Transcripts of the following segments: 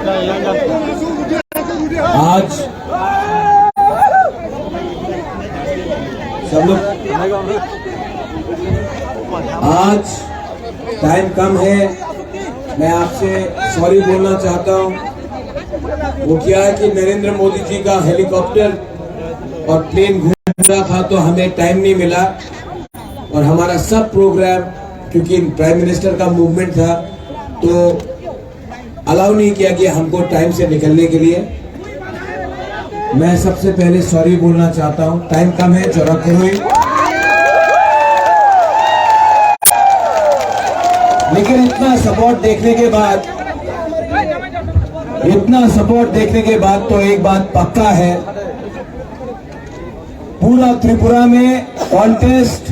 आज सब लोग, आज टाइम कम है, मैं आपसे सॉरी बोलना चाहता हूँ। वो क्या है कि नरेंद्र मोदी जी का हेलीकॉप्टर और प्लेन घूम रहा था तो हमें टाइम नहीं मिला, और हमारा सब प्रोग्राम क्योंकि प्राइम मिनिस्टर का मूवमेंट था तो अलाउ नहीं किया कि हमको टाइम से निकलने के लिए। मैं सबसे पहले सॉरी बोलना चाहता हूँ, टाइम कम है, जरा करो। लेकिन इतना सपोर्ट देखने के बाद तो एक बात पक्का है, पूरा त्रिपुरा में कॉन्टेस्ट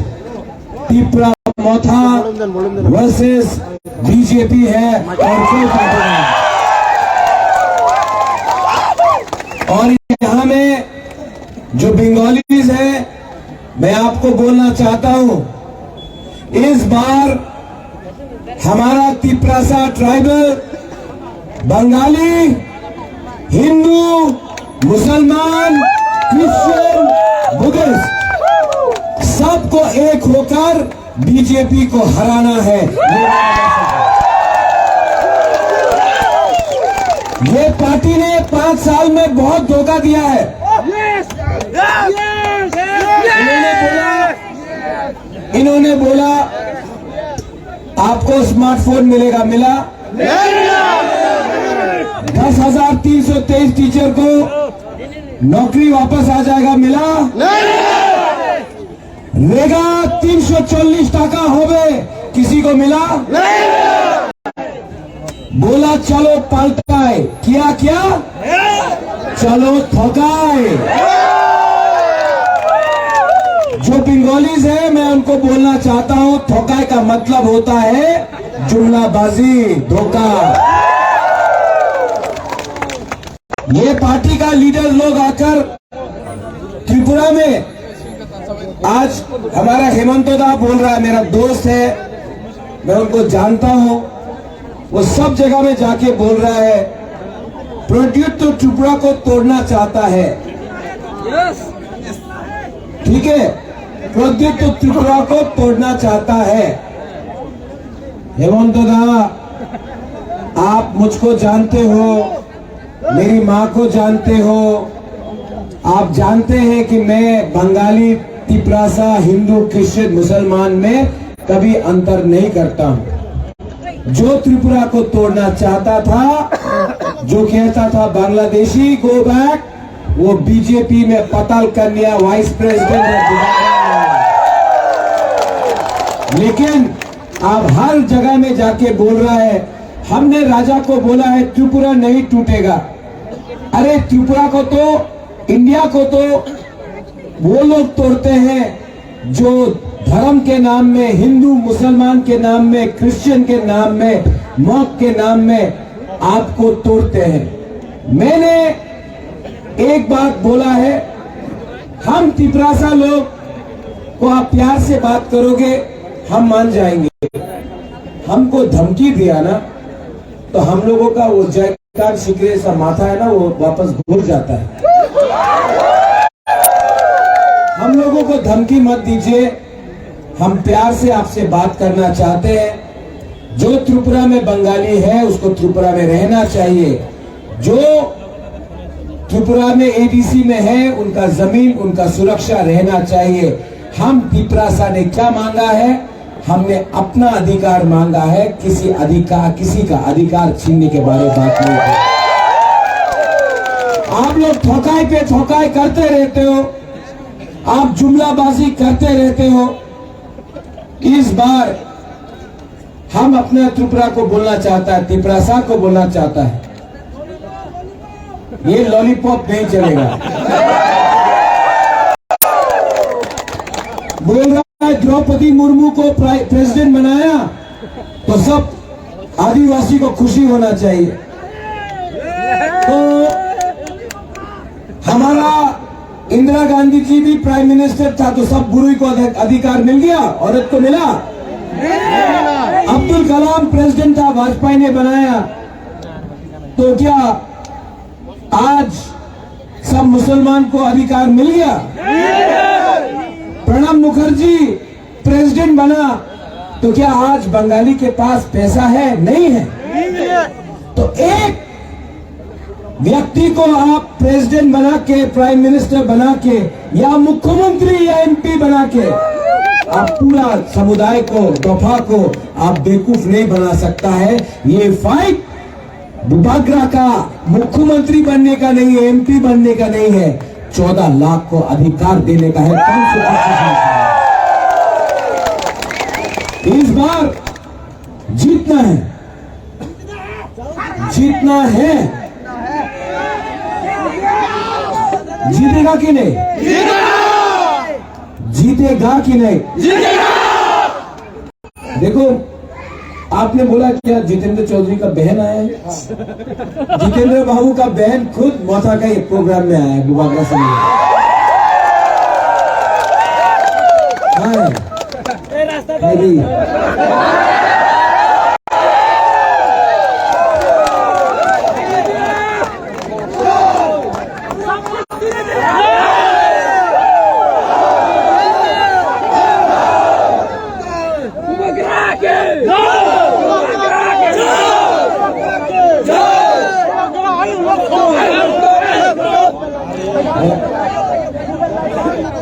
त्रिपुरा मोथा वर्सेस बीजेपी है और कोई पार्टी नहीं। और यहाँ में जो बंगालीज हैं, मैं आपको बोलना चाहता हूँ, इस बार हमारा तिपरासा ट्राइबल बंगाली, हिंदू, मुसलमान, क्रिश्चियन, बुद्धिस्ट सबको एक होकर बीजेपी को हराना है। ये पार्टी ने 5 साल में बहुत धोखा दिया है। इन्होंने बोला आपको स्मार्टफोन मिलेगा, मिला? 10,323 टीचर को नौकरी वापस आ जाएगा, मिला? रेगा 340 टाका हो गए, किसी को मिला? बोला चलो पलटाए, किया क्या? चलो ठोकाए। जो बंगालीज है मैं उनको बोलना चाहता हूं, ठोकाए का मतलब होता है जुमलाबाजी, धोखा। ये पार्टी का लीडर लोग आकर त्रिपुरा में, आज हमारा हेमंतदा बोल रहा है, मेरा दोस्त है, मैं उनको जानता हूं, वो सब जगह में जाके बोल रहा है प्रोड्यूट तो त्रिपुरा को तोड़ना चाहता है। ठीक है, प्रोड्यूट तो त्रिपुरा को तोड़ना चाहता है। हेमंतदा, आप मुझको जानते हो, मेरी माँ को जानते हो, आप जानते हैं कि मैं बंगाली, तिपरासा, हिंदू, क्रिश्चियन, मुसलमान में कभी अंतर नहीं करता हूं। जो त्रिपुरा को तोड़ना चाहता था, जो कहता था बांग्लादेशी गो बैक, वो बीजेपी में पताल कन्या वाइस प्रेसिडेंट है। लेकिन अब हर जगह में जाके बोल रहा है, हमने राजा को बोला है त्रिपुरा नहीं टूटेगा। अरे त्रिपुरा को तो, इंडिया को तो वो लोग तोड़ते हैं जो धर्म के नाम में, हिंदू मुसलमान के नाम में, क्रिश्चियन के नाम में, मौत के नाम में आपको तोड़ते हैं। मैंने एक बात बोला है, हम तिपरासा लोग को आप प्यार से बात करोगे हम मान जाएंगे। हमको धमकी दिया ना तो हम लोगों का वो जयकार शिकरे सा माथा है ना, वो वापस घुर जाता है। हम लोगों को धमकी मत दीजिए, हम प्यार से आपसे बात करना चाहते हैं। जो त्रिपुरा में बंगाली है उसको त्रिपुरा में रहना चाहिए, जो त्रिपुरा में एडीसी में है उनका जमीन, उनका सुरक्षा रहना चाहिए। हम तिपरासा ने क्या मांगा है? हमने अपना अधिकार मांगा है, किसी का अधिकार छीनने के बारे में बात नहीं है। आप लोग ठोकाई पे ठोकाई करते रहते हो, आप जुमलाबाजी करते रहते हो। इस बार हम अपने त्रिपुरा को बोलना चाहता है, तिपरासा को बोलना चाहता है, ये लॉलीपॉप नहीं चलेगा। बोल रहा है द्रौपदी मुर्मू को प्रेसिडेंट बनाया तो सब आदिवासी को खुशी होना चाहिए। तो हमारा इंदिरा गांधी जी भी प्राइम मिनिस्टर था तो सब गुरु को अधिकार मिल गया, औरत को मिला? अब्दुल कलाम प्रेसिडेंट था, वाजपेयी ने बनाया। तो क्या आज सब मुसलमान को अधिकार मिल गया? प्रणब मुखर्जी प्रेसिडेंट बना तो क्या आज बंगाली के पास पैसा है? नहीं है। तो एक व्यक्ति को आप प्रेसिडेंट बना के, प्राइम मिनिस्टर बना के, या मुख्यमंत्री या एमपी बना के आप पूरा समुदाय को, दफा को आप बेवकूफ नहीं बना सकता है। ये फाइट बुबागरा का मुख्यमंत्री बनने का नहीं है, एमपी बनने का नहीं है, 14 लाख को अधिकार देने का है। 525 इस बार जीतना है, जीतना है। जीतेगा कि नहीं? जीतेगा कि नहीं? देखो, आपने बोला क्या जितेंद्र चौधरी का बहन आया है? जितेंद्र बाबू का बहन खुद मौथा का एक प्रोग्राम में आया है, बुबागरा से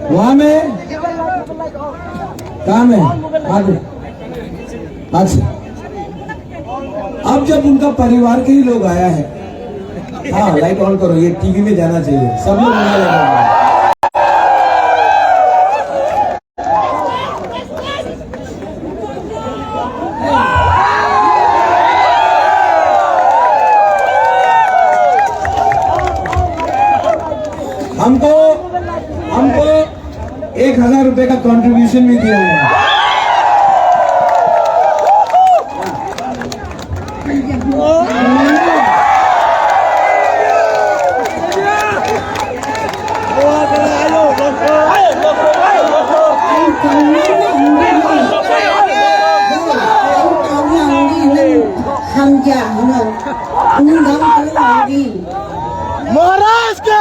वहां में काम है आगे। अच्छा, अब जब उनका परिवार के ही लोग आया है, हाँ लाइट ऑन करो, ये टीवी में जाना चाहिए, सब लोग हमको 1000 रुपए का कंट्रीब्यूशन भी दिया हुआ है। महाराष्ट्र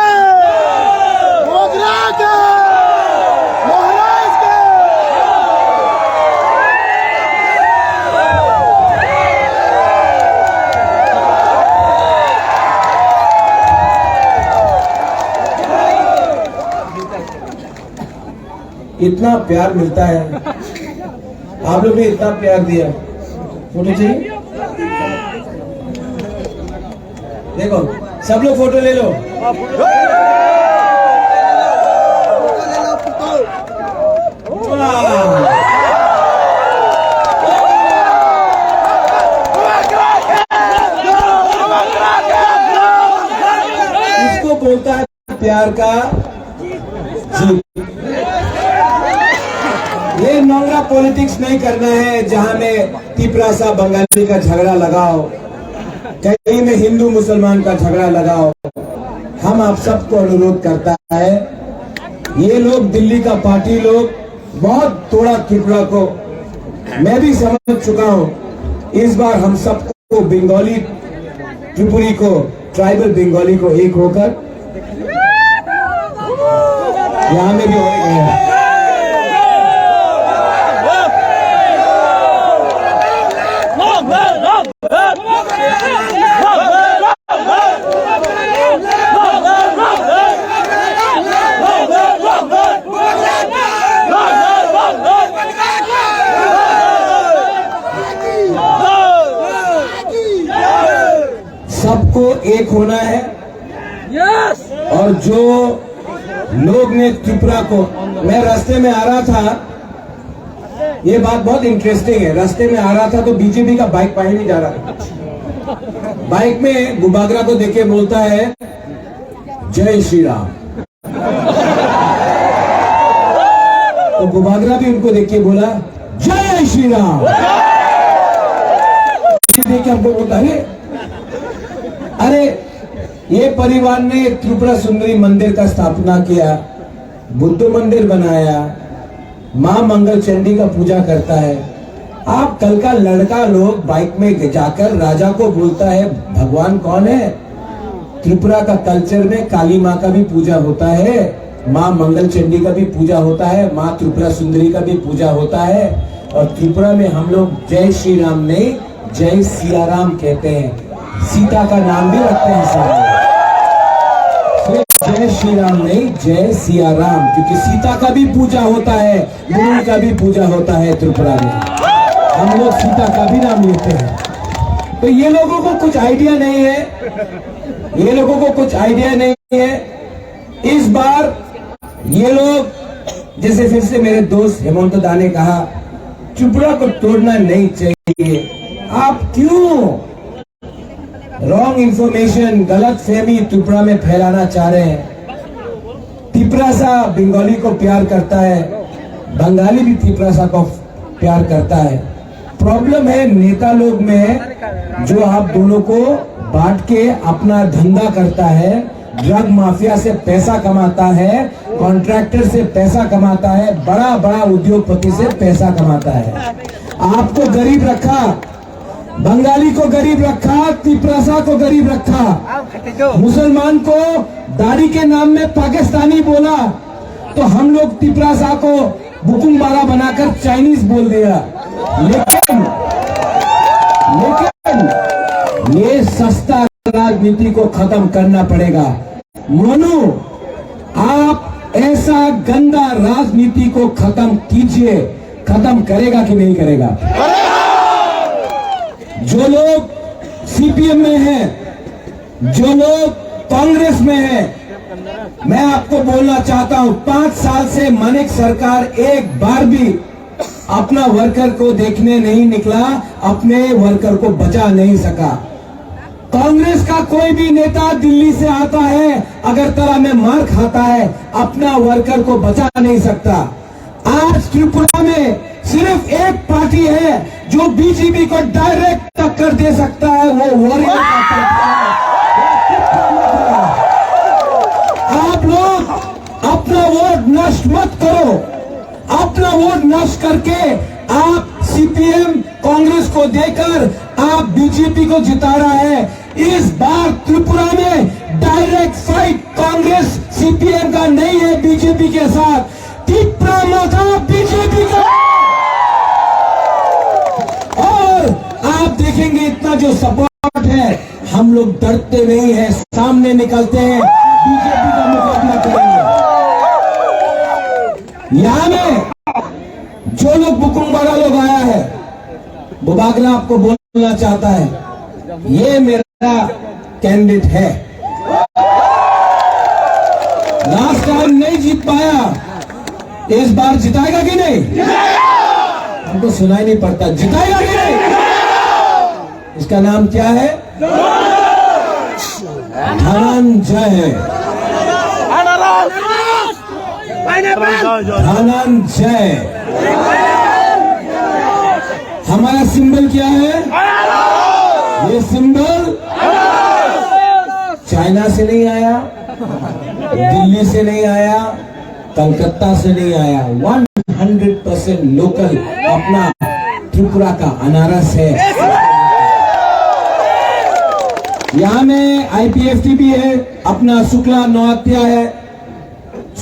इतना प्यार मिलता है, आप लोग ने इतना प्यार दिया। फोटो चाहिए? देखो, सब लोग फोटो ले लो। इसको बोलता है प्यार का जीत। ये नोंगरा पॉलिटिक्स नहीं करना है जहां में तिपरा सा बंगाली का झगड़ा लगाओ, कहीं में हिंदू मुसलमान का झगड़ा लगाओ। हम आप सबको अनुरोध करता है, ये लोग दिल्ली का पार्टी लोग बहुत तोड़ा त्रिपुरा को, मैं भी समझ चुका हूं। इस बार हम सबको बंगाली त्रिपुरी को, ट्राइबल बंगाली को एक होकर यहां में भी होंगे। सबको एक होना है। और जो लोग ने त्रिपुरा को, मैं रास्ते में आ रहा था, ये बात बहुत इंटरेस्टिंग है, रास्ते में आ रहा था तो बीजेपी का बाइक पाही नहीं जा रहा, बाइक में बुबागरा को देखे बोलता है जय श्री राम। तो बुबागरा भी उनको देख के बोला जय श्री राम। देख के हमको बोलता है अरे ये परिवार ने त्रिपुरा सुंदरी मंदिर का स्थापना किया, बुद्ध मंदिर बनाया, मां मंगल चंडी का पूजा करता है। आप कल का लड़का लोग बाइक में जाकर राजा को बोलता है भगवान कौन है। त्रिपुरा का कल्चर में काली माँ का भी पूजा होता है, माँ मंगल चंडी का भी पूजा होता है, माँ त्रिपुरा सुंदरी का भी पूजा होता है। और त्रिपुरा में हम लोग जय श्री राम नहीं जय सिया राम कहते हैं। सीता का नाम भी रखते हैं सामने, जय श्री राम नहीं जय सिया राम, क्योंकि सीता का भी पूजा होता है, मुनि का भी पूजा होता है त्रिपुरा में। हम लोग सीता का भी नाम लेते हैं। तो ये लोगों को कुछ आइडिया नहीं है, ये लोगों को कुछ आइडिया नहीं है। इस बार ये लोग जैसे फिर से मेरे दोस्त हेमंत दा ने कहा त्रिपुरा को तोड़ना नहीं चाहिए। आप क्यों रॉन्ग इंफॉर्मेशन, गलत फहमी त्रिपुरा में फैलाना चाह रहे हैं। तिपरासा बंगाली को प्यार करता है, बंगाली भी तिपरासा को प्यार करता है। प्रॉब्लम है नेता लोग में, जो आप दोनों को बांट के अपना धंधा करता है, ड्रग माफिया से पैसा कमाता है, कॉन्ट्रैक्टर से पैसा कमाता है, बड़ा बड़ा उद्योगपति से पैसा कमाता है। आपको गरीब रखा, बंगाली को गरीब रखा, तिपरासा को गरीब रखा, मुसलमान को दाढ़ी के नाम में पाकिस्तानी बोला, तो हम लोग तिपरासा को बुकुमबारा बनाकर चाइनीज बोल दिया। लेकिन ये सस्ता राजनीति को खत्म करना पड़ेगा। मोनू, आप ऐसा गंदा राजनीति को खत्म कीजिए। खत्म करेगा कि नहीं करेगा? जो लोग सीपीएम में हैं, जो लोग कांग्रेस में हैं, मैं आपको बोलना चाहता हूं 5 साल से मानिक सरकार एक बार भी अपना वर्कर को देखने नहीं निकला, अपने वर्कर को बचा नहीं सका। कांग्रेस का कोई भी नेता दिल्ली से आता है, अगरतला में मार खाता है, अपना वर्कर को बचा नहीं सकता। आज त्रिपुरा में सिर्फ एक पार्टी है जो बीजेपी को डायरेक्ट टक्कर दे सकता है, वो वॉरियर का पार्टी है। आप लोग अपना वोट नष्ट मत करो। अपना वोट नष्ट करके आप सीपीएम कांग्रेस को देकर आप बीजेपी को जिता रहा है। इस बार त्रिपुरा में डायरेक्ट फाइट कांग्रेस सीपीएम का नहीं है बीजेपी के साथ, त्रिपुरा माता बीजेपी का। और आप देखेंगे इतना जो सपोर्ट है, हम लोग डरते नहीं है, सामने निकलते हैं, बीजेपी का मुकाबला करेंगे। यहां में जो लोग बुकुमबाड़ा लोग आया है, वो बागला आपको बोलना चाहता है, ये मेरा कैंडिडेट है। लास्ट टाइम नहीं जीत पाया, इस बार जिताएगा कि नहीं? हमको सुनाई नहीं पड़ता, जिताएगा कि नहीं? इसका नाम क्या है? धनंजय। धनंजय। हमारा सिंबल क्या है? ये सिंबल चाइना से नहीं आया, दिल्ली से नहीं आया, कलकत्ता से नहीं आया, 100% लोकल अपना त्रिपुरा का अनारस है। यहाँ में आईपीएफटी भी है, अपना शुक्ला नौहत्या है।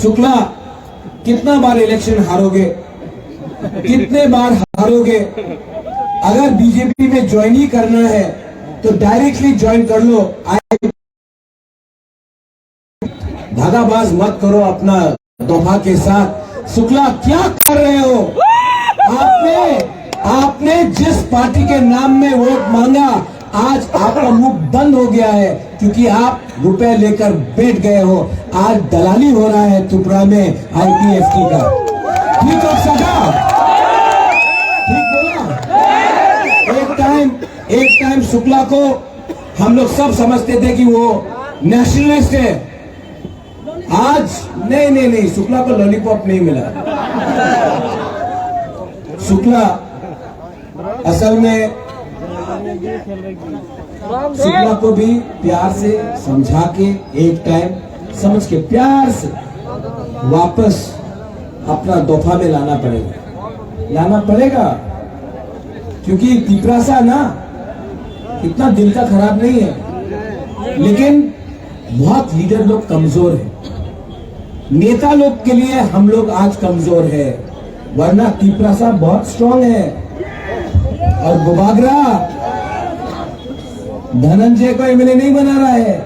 शुक्ला, कितना बार इलेक्शन हारोगे? कितने बार हारोगे? अगर बीजेपी में ज्वाइन ही करना है तो डायरेक्टली ज्वाइन कर लो। धागाबाज मत करो अपना दोहा के साथ। शुक्ला, क्या कर रहे हो? आपने जिस पार्टी के नाम में वोट मांगा, आज आपका मुंह बंद हो गया है, क्योंकि आप रुपए लेकर बैठ गए हो। आज दलाली हो रहा है त्रिपुरा में आईपीएफटी का। ठीक हो सका? ठीक बोला? एक टाइम शुक्ला को हम लोग सब समझते थे कि वो नेशनलिस्ट है। आज नहीं, शुक्ला को लॉलीपॉप नहीं मिला। शुक्ला असल में शुक्ला को भी प्यार से समझा के, एक टाइम समझ के प्यार से वापस अपना दोफा में लाना पड़ेगा। क्योंकि तिपरासा ना इतना दिल का खराब नहीं है, लेकिन बहुत लीडर लोग कमजोर हैं। नेता लोग के लिए हम लोग आज कमजोर है, वरना तिपरासा बहुत स्ट्रांग है। और गोबागरा धनंजय को एमएलए नहीं बना रहा है,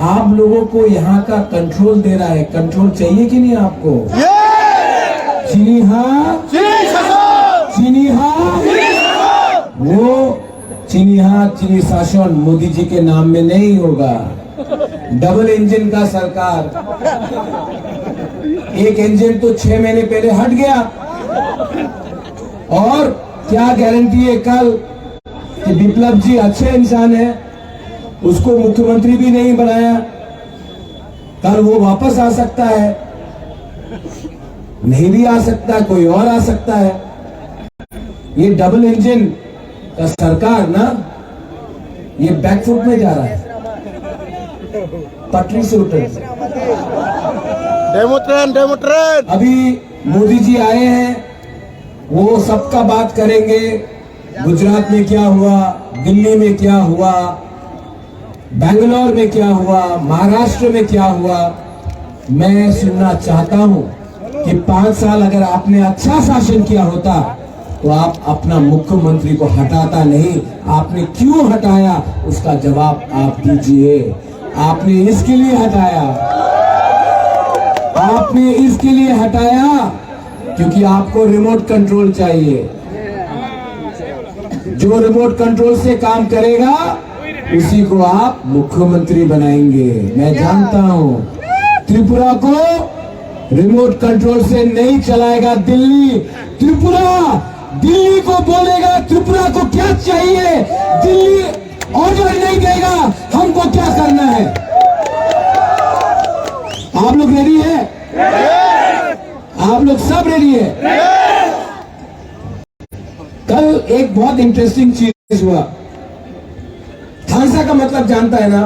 आप लोगों को यहाँ का कंट्रोल दे रहा है। कंट्रोल चाहिए कि नहीं आपको? चीनी हाँ, चीनी हाँ, वो चीनी हाथ चीनी शासन मोदी जी के नाम में नहीं होगा। डबल इंजन का सरकार, एक इंजन तो 6 महीने पहले हट गया, और क्या गारंटी है कल कि विप्लव जी अच्छे इंसान है, उसको मुख्यमंत्री भी नहीं बनाया, कल वो वापस आ सकता है, नहीं भी आ सकता, कोई और आ सकता है। ये डबल इंजन का सरकार ना, ये बैकफुट में जा रहा है, पटरी से उतर। Demo train. अभी मोदी जी आए हैं, वो सबका बात करेंगे। गुजरात में क्या हुआ, दिल्ली में क्या हुआ, बेंगलोर में क्या हुआ, महाराष्ट्र में क्या हुआ। मैं सुनना चाहता हूं कि 5 साल अगर आपने अच्छा शासन किया होता तो आप अपना मुख्यमंत्री को हटाता नहीं। आपने क्यों हटाया, उसका जवाब आप दीजिए। आपने इसके लिए हटाया, आपने इसके लिए हटाया क्योंकि आपको रिमोट कंट्रोल चाहिए। जो रिमोट कंट्रोल से काम करेगा उसी को आप मुख्यमंत्री बनाएंगे। मैं जानता हूं त्रिपुरा को रिमोट कंट्रोल से नहीं चलाएगा दिल्ली। त्रिपुरा दिल्ली को बोलेगा त्रिपुरा को क्या चाहिए, दिल्ली ऑर्डर नहीं देगा हमको क्या करना है। आप लोग रेडी है? आप लोग सब रेडी है? कल एक बहुत इंटरेस्टिंग चीज हुआ। थानसा का मतलब जानता है ना?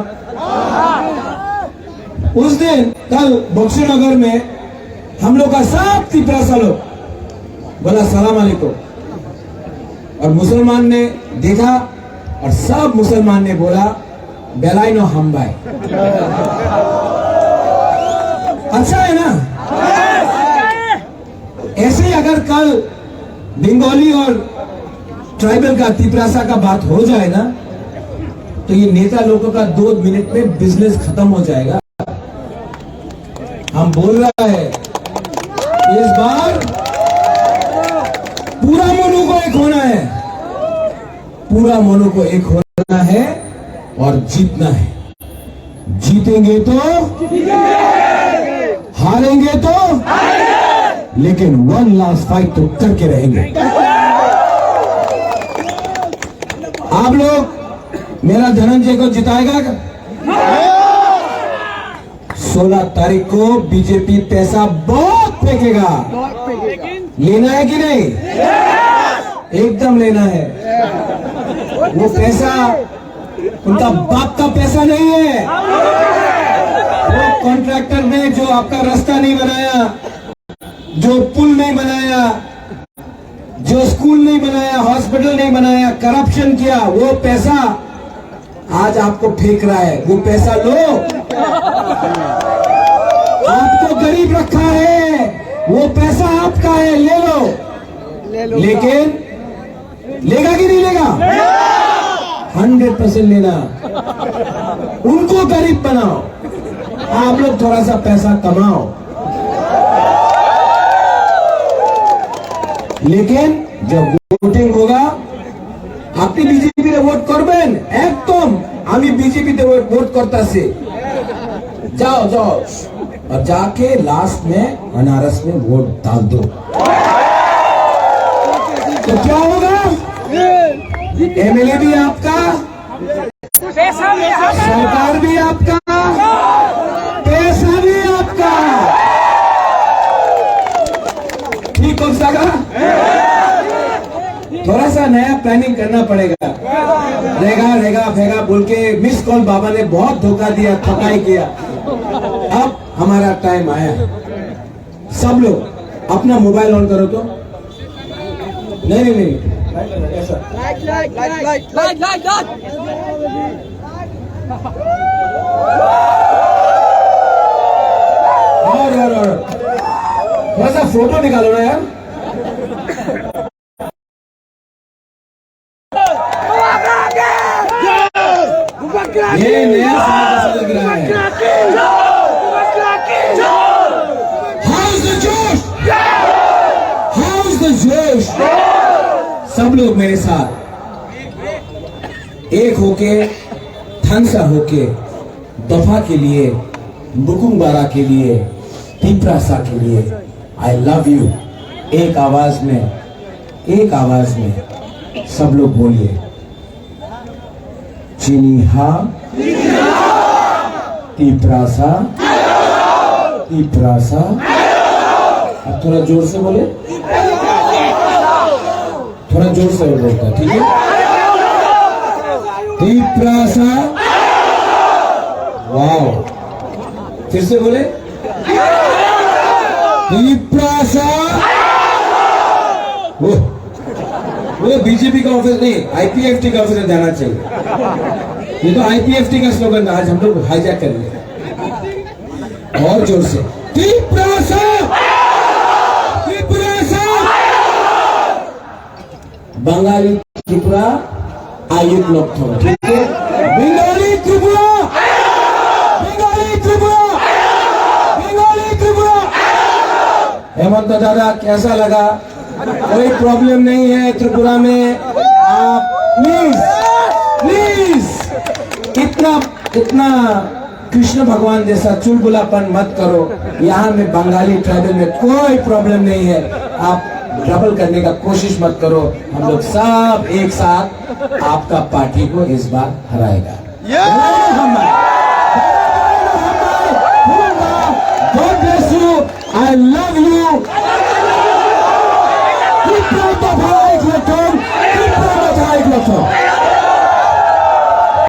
उस दिन कल बक्सीनगर में हम लोग का सब तिपरासा लोग बोला सलाम अलैकुम, और मुसलमान ने देखा और सब मुसलमान ने बोला बेलाई नो हम भाई। अच्छा है ना? ऐसे ही अगर कल बंगाली और ट्राइबल का तिपरासा का बात हो जाए ना, तो ये नेता लोगों का 2 मिनट में बिजनेस खत्म हो जाएगा। हम बोल रहा है इस बार पूरा मोनू को एक होना है, पूरा मोनू को एक होना है और जीतना है। जीतेंगे तो हारेंगे तो, लेकिन 1 लास्ट फाइट तो करके रहेंगे। आप लोग मेरा धनंजय को जिताएगा? 16 तारीख को बीजेपी पैसा बहुत फेंकेगा। लेना है कि नहीं? एकदम लेना है। वो पैसा उनका बाप का पैसा नहीं है। वो कॉन्ट्रैक्टर ने जो आपका रास्ता नहीं बनाया, जो पुल नहीं बनाया, जो स्कूल नहीं बनाया, हॉस्पिटल नहीं बनाया, करप्शन किया, वो पैसा आज आपको फेंक रहा है। वो पैसा लो, आपको गरीब रखा है, वो पैसा आपका है, ले लो। लेकिन लेगा कि नहीं लेगा? 100% लेना। उनको गरीब बनाओ, आप लोग थोड़ा सा पैसा कमाओ, लेकिन जब वोटिंग होगा আপনি বিজেপিতে ভোট করবেন, একদম আমি বিজেপিতে ভোट करता से जाओ जाओ और जाके लास्ट में अनारस में वोट डाल दो। तो क्या होगा? एमएलए भी आपका, सरकार भी आपका, पैसा भी आपका। ठीक हो सका? थोड़ा सा नया प्लानिंग करना पड़ेगा। रेगा फेगा बोल के मिस कॉल बाबा ने बहुत धोखा दिया, ठकाई किया। अब हमारा टाइम आया। सब लोग अपना मोबाइल ऑन करो तो। नहीं और थोड़ा सा फोटो निकालो ना यार। ये नया साल लग रहा है। How's the जोश? How's the जोश? सब लोग मेरे साथ एक होके, थंसा होके, दफा के लिए, बुकुंबारा के लिए, तीपरासा के लिए, आई लव यू। एक आवाज में सब लोग बोलिए, चिन्हा तीपरासा, तीपरासा। अब थोड़ा जोर से बोले, थोड़ा जोर से बोलता, ठीक है? तीपरासा, वाओ। फिर से बोले, तीपरासा। वो बीजेपी का ऑफिस नहीं, आईपीएफटी का ऑफिस जाना चाहिए। ये तो आईपीएफटी का स्लोगन था, आज हम लोग हाईजैक कर लिया। और जोर से, तीपरासा, तीपरासा। बंगाली त्रिपुरा आयुक्त लोग थोड़ा, ठीक है? बंगाली त्रिपुरा, बंगाली त्रिपुरा, बंगाली त्रिपुरा। हेमंत दादा कैसा लगा? कोई प्रॉब्लम नहीं है त्रिपुरा में। आप प्लीज इतना कृष्ण भगवान जैसा चुलबुलापन मत करो। यहाँ में बंगाली ट्राइबल में कोई प्रॉब्लम नहीं है। आप डबल करने का कोशिश मत करो। हम लोग सब एक साथ आपका पार्टी को इस बार हराएगा। God bless you. I love you.